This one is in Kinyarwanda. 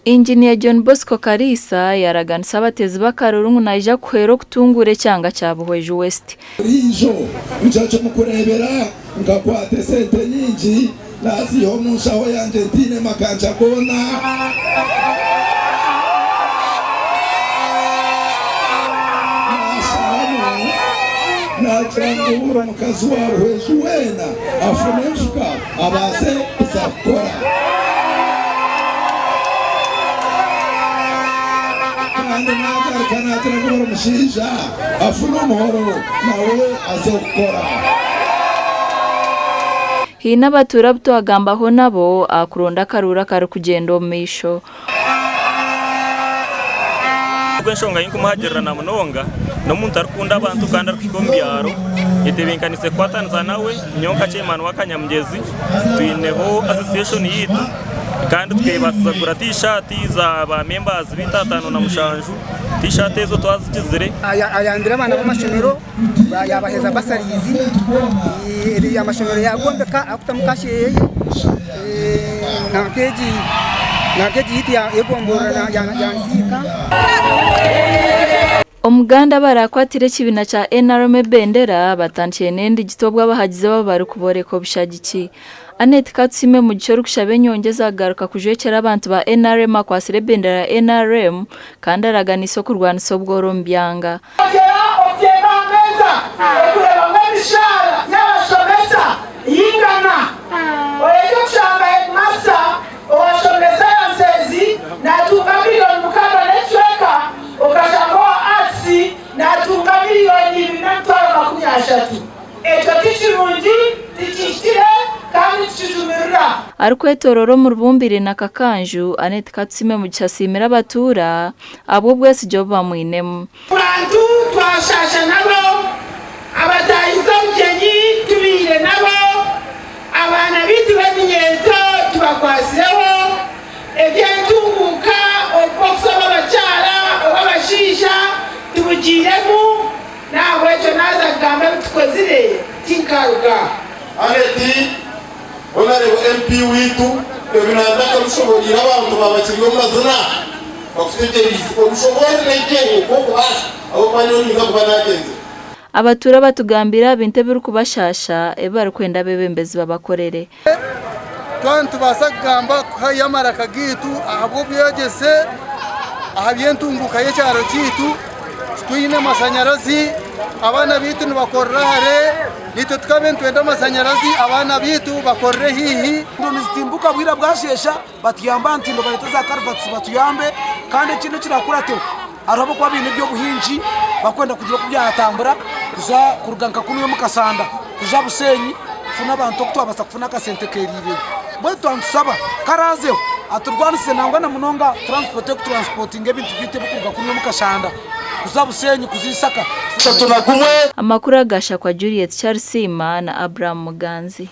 Engineer John Bosco Karisa yaraganisa abatezi bakarurungu naija kwero kutungure cyanga cya Buhweju West. Rijo ucaca mukurebera ngakwate sente nyingi nasi ho mushaho yanje ntine makanja gona. Nachangura mukazi wa Buhweju wena afune mfuka abase zakora. Hina batura buto agambaho nabo akuronda karura kari kugenda omisho. Nshonga yinkumahagirira na munonga no muntu arukunda abantu kandi arukikombiyaro yetebenkanise kwatanza nawe nyonka chemanu wakanyamugezi tuineho association yitu kandi twebasiza kura t-shirt za ba members bitatano na mushanju t-shirt ezo twazikizire ayandira abana b'amashomero yabaheza basarizi iri amashomero yagombeka akutamukasheye nakeji yiti yegombora yanzika. Omuganda barakwatire kibina cha NRM bendera batanchiye nendi gitobwa bahagize babari kuboreko bishagiki. Annette Katsime mu gicoru kushabe nyongeza agaruka kujwekera abantu ba NRM akwasire bendera NRM kandi aragana isoko rwaniso bworo mbyanga. Arukwetororo mu rubumbire na kakanju Annette Katsime mu gicasimira abatura abo bwese jo bamwinemu. Abantu twashasha nabo abatayiza ugenyi tubire nabo abana bitu b'imyeto tubakwasireho ebyentunguka obokso babacyara obabashisha tubugiremu nawe cyo naza gamba bitukozire tinkaruka. Annette Honorable MP witu ebinandaka rushoborira abantu babakiriye mazina bafite urushobora n'ikenge ko kubasha abo banyoni nk'abanagenze abatura batugambira binte biri kubashasha ebari kwenda bebembezi babakorere twantu basagamba kayamara kagitu abo byogese ahabyentunguka yecyaro kitu twine masanyarazi abana bitu nibakorrahare nito tukabentu enda masanyarazi abana bitu bakorre hihi nizimbuka bwira bwashesha batiyamba ntindo baleta za karvatsi batuyambe kandi kino kirakurate arabo kwa bintu byo buhinji bakwenda kugira kubyatambura kuza kuruganka kuno mukasanda kuja busenyi funa abantu kutwabasa kufuna ka sente keribe bwe twansaba karazeho aturwanise nangwa na munonga transporting ebintu bite bukuruga kuno mukashanda kuzabusenyi kuzisaka amakuru agasha kwa Juliet Charles na Abraham Muganzi.